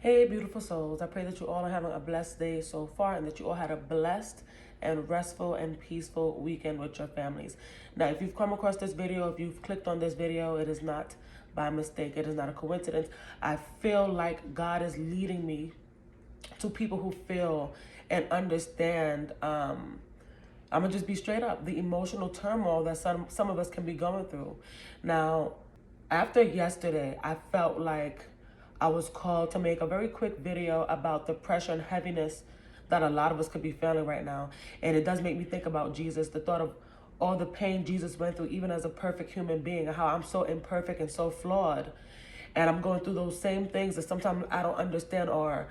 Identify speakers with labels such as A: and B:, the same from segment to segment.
A: Hey, beautiful souls. I pray that you all are having a blessed day so far and that you all had a blessed and restful and peaceful weekend with your families. Now, if you've come across this video, if you've clicked on this video, it is not by mistake. It is not a coincidence. I feel like God is leading me to people who feel and understand. I'm going to just be straight up, the emotional turmoil that some of us can be going through. Now, after yesterday, I felt like I was called to make a very quick video about the pressure and heaviness that a lot of us could be feeling right now. And it does make me think about Jesus, the thought of all the pain Jesus went through, even as a perfect human being, and how I'm so imperfect and so flawed. And I'm going through those same things that sometimes I don't understand, or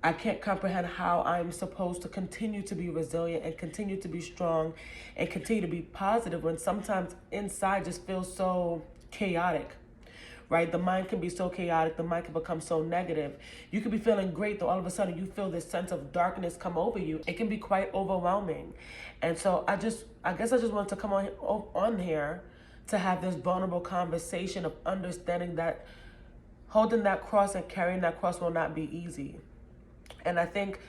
A: I can't comprehend how I'm supposed to continue to be resilient and continue to be strong and continue to be positive when sometimes inside just feels so chaotic. Right? The mind can be so chaotic. The mind can become so negative. You could be feeling great, though all of a sudden you feel this sense of darkness come over you. It can be quite overwhelming. And so I guess I just wanted to come on here to have this vulnerable conversation of understanding that holding that cross and carrying that cross will not be easy. And I think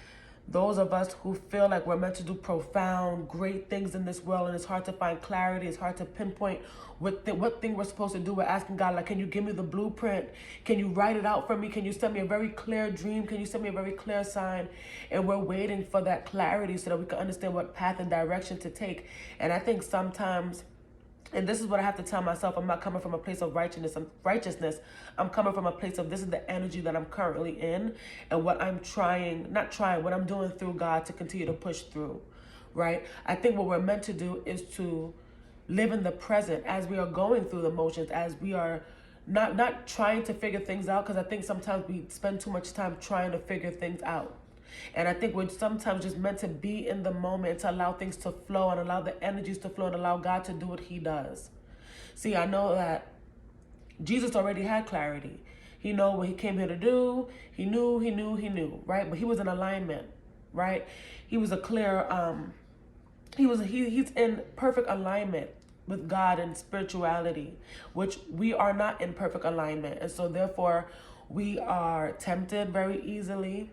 A: those of us who feel like we're meant to do profound, great things in this world, and it's hard to find clarity, it's hard to pinpoint what thing we're supposed to do. We're asking God, like, can you give me the blueprint? Can you write it out for me? Can you send me a very clear dream? Can you send me a very clear sign? And we're waiting for that clarity so that we can understand what path and direction to take. And I think sometimes, and this is what I have to tell myself, I'm not coming from a place of righteousness. I'm coming from a place of this is the energy that I'm currently in and what I'm what I'm doing through God to continue to push through, right? I think what we're meant to do is to live in the present as we are going through the motions, as we are not trying to figure things out, because I think sometimes we spend too much time trying to figure things out. And I think we're sometimes just meant to be in the moment, to allow things to flow and allow the energies to flow and allow God to do what he does. See, I know that Jesus already had clarity. He knew what he came here to do. He knew, right? But he was in alignment, right? He was a clear, he's in perfect alignment with God and spirituality, which we are not in perfect alignment. And so therefore we are tempted very easily.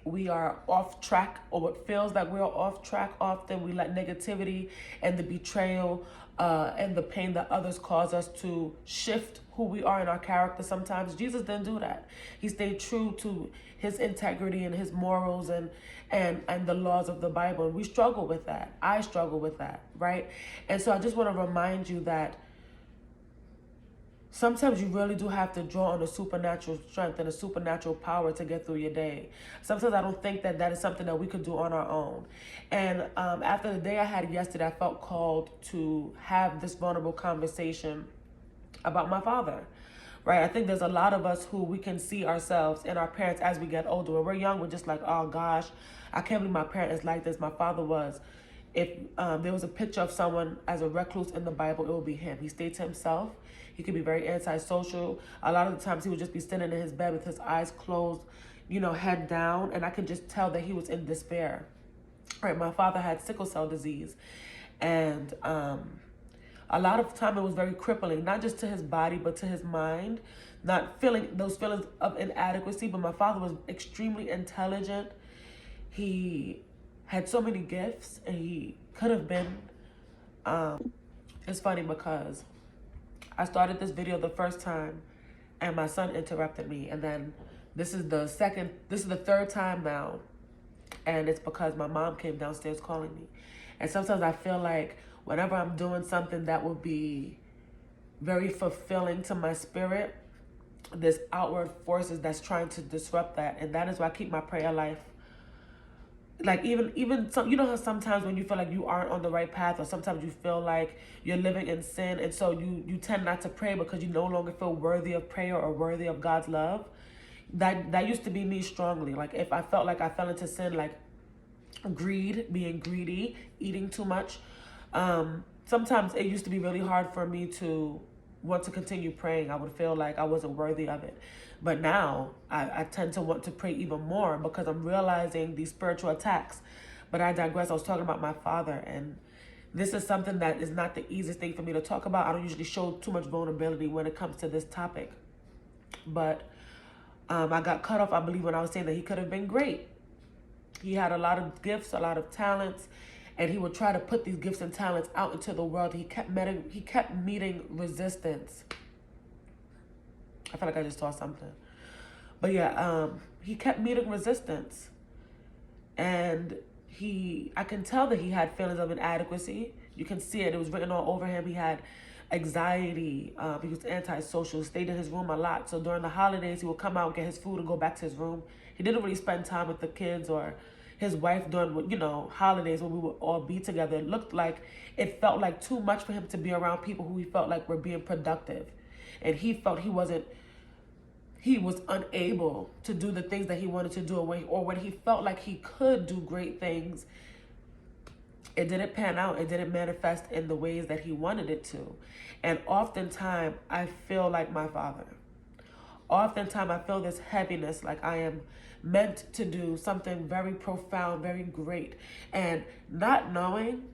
A: We are off track, or what feels like we're off track often. We let negativity and the betrayal and the pain that others cause us to shift who we are in our character sometimes. Jesus didn't do that. He stayed true to his integrity and his morals and the laws of the Bible. And we struggle with that. I struggle with that, right? And so I just want to remind you that sometimes you really do have to draw on a supernatural strength and a supernatural power to get through your day. Sometimes I don't think that is something that we could do on our own. And after the day I had yesterday, I felt called to have this vulnerable conversation about my father. Right? I think there's a lot of us who we can see ourselves in our parents as we get older. When we're young, we're just like, oh gosh, I can't believe my parent is like this. My father was. If there was a picture of someone as a recluse in the Bible, it would be him. He stayed to himself. He could be very antisocial. A lot of the times he would just be sitting in his bed with his eyes closed, head down. And I could just tell that he was in despair. Right? My father had sickle cell disease. And a lot of time it was very crippling, not just to his body, but to his mind. Not feeling those feelings of inadequacy. But my father was extremely intelligent. He had so many gifts, and he could have been, it's funny because I started this video the first time and my son interrupted me, and then this is the third time now, and it's because my mom came downstairs calling me. And sometimes I feel like whenever I'm doing something that will be very fulfilling to my spirit, there's outward forces that's trying to disrupt that, and that is why I keep my prayer life. Like even some, how sometimes when you feel like you aren't on the right path, or sometimes you feel like you're living in sin, and so you tend not to pray because you no longer feel worthy of prayer or worthy of God's love. That used to be me strongly. Like if I felt like I fell into sin, like greed, being greedy, eating too much, sometimes it used to be really hard for me to want to continue praying. I would feel like I wasn't worthy of it. But now I tend to want to pray even more because I'm realizing these spiritual attacks. But I digress. I was talking about my father, and this is something that is not the easiest thing for me to talk about. I don't usually show too much vulnerability when it comes to this topic. But I got cut off, I believe, when I was saying that he could have been great. He had a lot of gifts, a lot of talents, and he would try to put these gifts and talents out into the world. He kept meeting resistance. I feel like I just saw something. But yeah, he kept meeting resistance. And I can tell that he had feelings of inadequacy. You can see it. It was written all over him. He had anxiety. He was antisocial, stayed in his room a lot. So during the holidays, he would come out, get his food, and go back to his room. He didn't really spend time with the kids or his wife during, holidays when we would all be together. It felt like too much for him to be around people who he felt like were being productive. And he felt he was unable to do the things that he wanted to do, or when he felt like he could do great things, it didn't pan out. It didn't manifest in the ways that he wanted it to. And oftentimes, I feel like my father. Oftentimes, I feel this heaviness, like I am meant to do something very profound, very great. And not knowing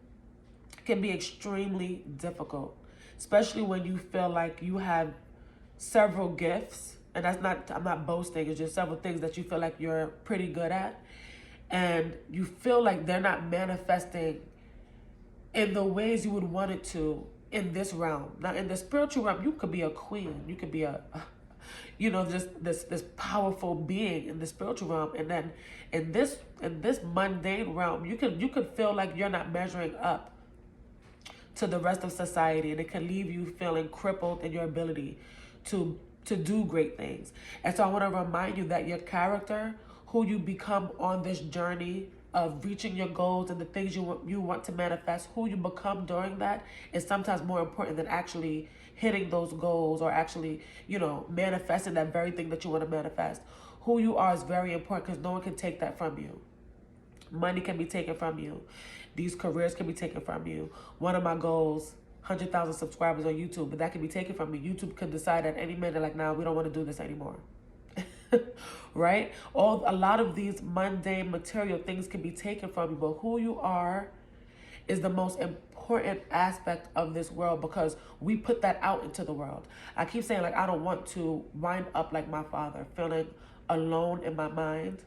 A: can be extremely difficult, especially when you feel like you have several gifts. And I'm not boasting, it's just several things that you feel like you're pretty good at. And you feel like they're not manifesting in the ways you would want it to in this realm. Now, in the spiritual realm, you could be a queen. You could be just this powerful being in the spiritual realm. And then in this mundane realm, you could feel like you're not measuring up to the rest of society. And it can leave you feeling crippled in your ability to do great things. And so I want to remind you that your character, who you become on this journey of reaching your goals and the things you want to manifest, who you become during that is sometimes more important than actually hitting those goals or actually, manifesting that very thing that you want to manifest. Who you are is very important because no one can take that from you. Money can be taken from you. These careers can be taken from you. One of my goals, 100,000 subscribers on YouTube, but that can be taken from me. YouTube could decide at any minute, like, nah, we don't want to do this anymore. Right? A lot of these mundane material things can be taken from you, but who you are is the most important aspect of this world because we put that out into the world. I keep saying, like, I don't want to wind up like my father, feeling alone in my mind,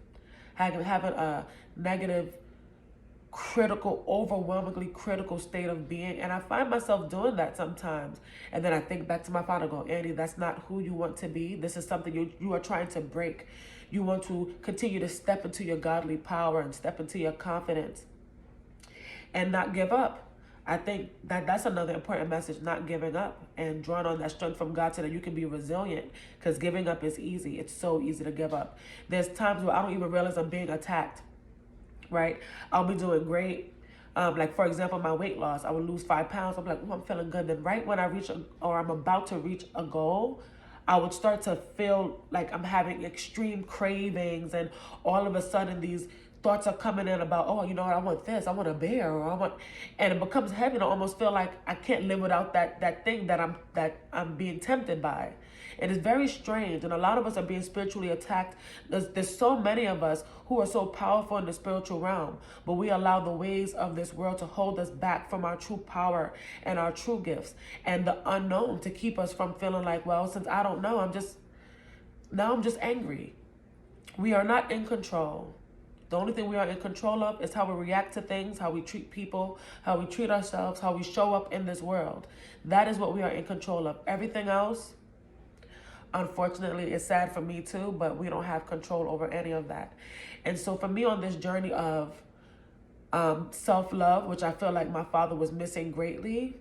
A: having a negative, critical, overwhelmingly critical state of being. And I find myself doing that sometimes. And then I think back to my father, go, Andy, that's not who you want to be. This is something you are trying to break. You want to continue to step into your godly power and step into your confidence and not give up. I think that's another important message, not giving up and drawing on that strength from God so that you can be resilient, because giving up is easy. It's so easy to give up. There's times where I don't even realize I'm being attacked. Right? I'll be doing great. Like, for example, my weight loss, I would lose 5 pounds. I'm like, I'm feeling good. Then right when I'm about to reach a goal, I would start to feel like I'm having extreme cravings. And all of a sudden these thoughts are coming in about, oh, you know what, I want this, I want a bear, and it becomes heavy. And I almost feel like I can't live without that thing that I'm being tempted by. It is very strange, and a lot of us are being spiritually attacked. There's so many of us who are so powerful in the spiritual realm, but we allow the ways of this world to hold us back from our true power and our true gifts and the unknown, to keep us from feeling like, well, since I don't know, I'm just angry. We are not in control. The only thing we are in control of is how we react to things, how we treat people, how we treat ourselves, how we show up in this world. That is what we are in control of. Everything else, unfortunately, it's sad for me too, but we don't have control over any of that. And so for me on this journey of self-love, which I feel like my father was missing greatly,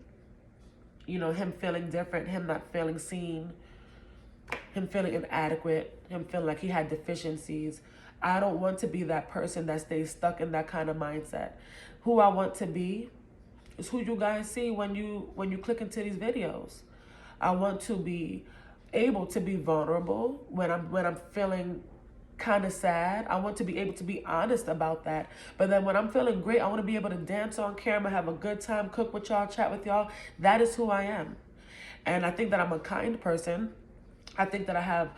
A: him feeling different, him not feeling seen, him feeling inadequate, him feeling like he had deficiencies. I don't want to be that person that stays stuck in that kind of mindset. Who I want to be is who you guys see when you click into these videos. I want to be able to be vulnerable when I'm feeling kind of sad. I want to be able to be honest about that. But then when I'm feeling great, I want to be able to dance on camera, have a good time, cook with y'all, chat with y'all. That is who I am. And I think that I'm a kind person. I think that I have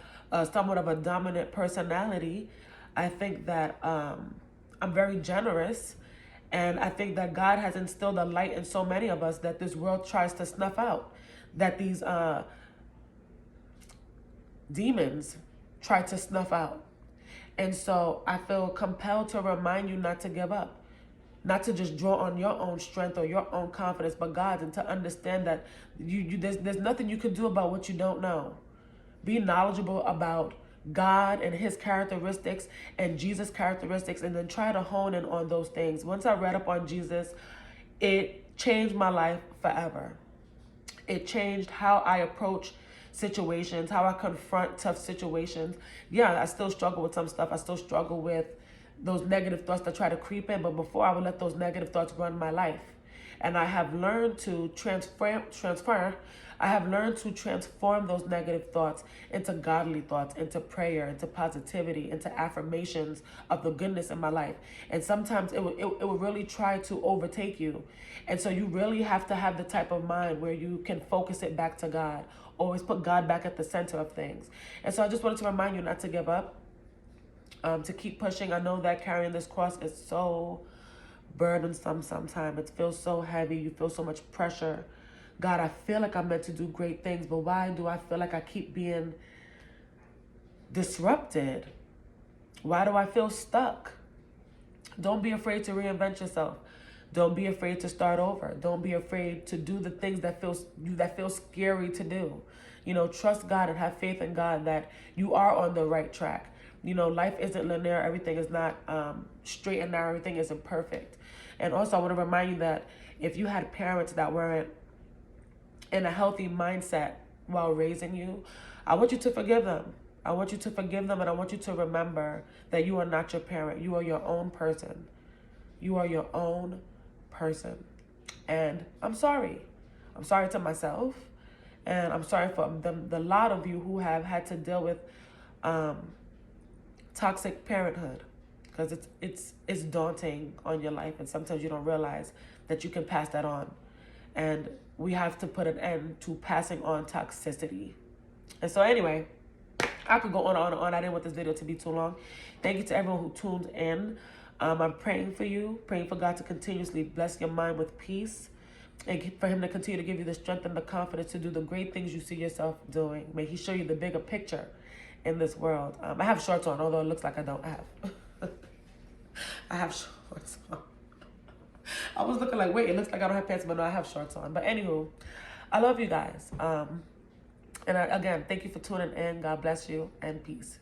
A: somewhat of a dominant personality. I think that I'm very generous. And I think that God has instilled a light in so many of us that this world tries to snuff out. That these demons try to snuff out. And so I feel compelled to remind you not to give up, not to just draw on your own strength or your own confidence, but God's, and to understand that there's nothing you can do about what you don't know. Be knowledgeable about God and his characteristics and Jesus' characteristics, and then try to hone in on those things. Once I read up on Jesus, it changed my life forever. It changed how I approach situations, how I confront tough situations. Yeah, I still struggle with some stuff. I still struggle with those negative thoughts that try to creep in. But before, I would let those negative thoughts run my life. And I have learned to transfer. I have learned to transform those negative thoughts into godly thoughts, into prayer, into positivity, into affirmations of the goodness in my life. And sometimes it will really try to overtake you. And so you really have to have the type of mind where you can focus it back to God. Always put God back at the center of things. And so I just wanted to remind you not to give up, to keep pushing. I know that carrying this cross is so burdensome sometimes. It feels so heavy. You feel so much pressure. God, I feel like I'm meant to do great things, but why do I feel like I keep being disrupted? Why do I feel stuck? Don't be afraid to reinvent yourself. Don't be afraid to start over. Don't be afraid to do the things that feel scary to do. You know, trust God and have faith in God that you are on the right track. You know, life isn't linear. Everything is not straight and narrow. Everything isn't perfect. And also, I want to remind you that if you had parents that weren't in a healthy mindset while raising you, I want you to forgive them. I want you to forgive them, and I want you to remember that you are not your parent. You are your own person. You are your own person. And I'm sorry. I'm sorry to myself, and I'm sorry for the lot of you who have had to deal with toxic parenthood, because it's daunting on your life, and sometimes you don't realize that you can pass that on. And we have to put an end to passing on toxicity. And so anyway, I could go on and on and on. I didn't want this video to be too long. Thank you to everyone who tuned in. I'm praying for you, praying for God to continuously bless your mind with peace, and for him to continue to give you the strength and the confidence to do the great things you see yourself doing. May he show you the bigger picture in this world. I have shorts on, although it looks like I don't have. I have shorts on. I was looking like, wait, it looks like I don't have pants, but no, I have shorts on. But anywho, I love you guys. And again, thank you for tuning in. God bless you, and peace.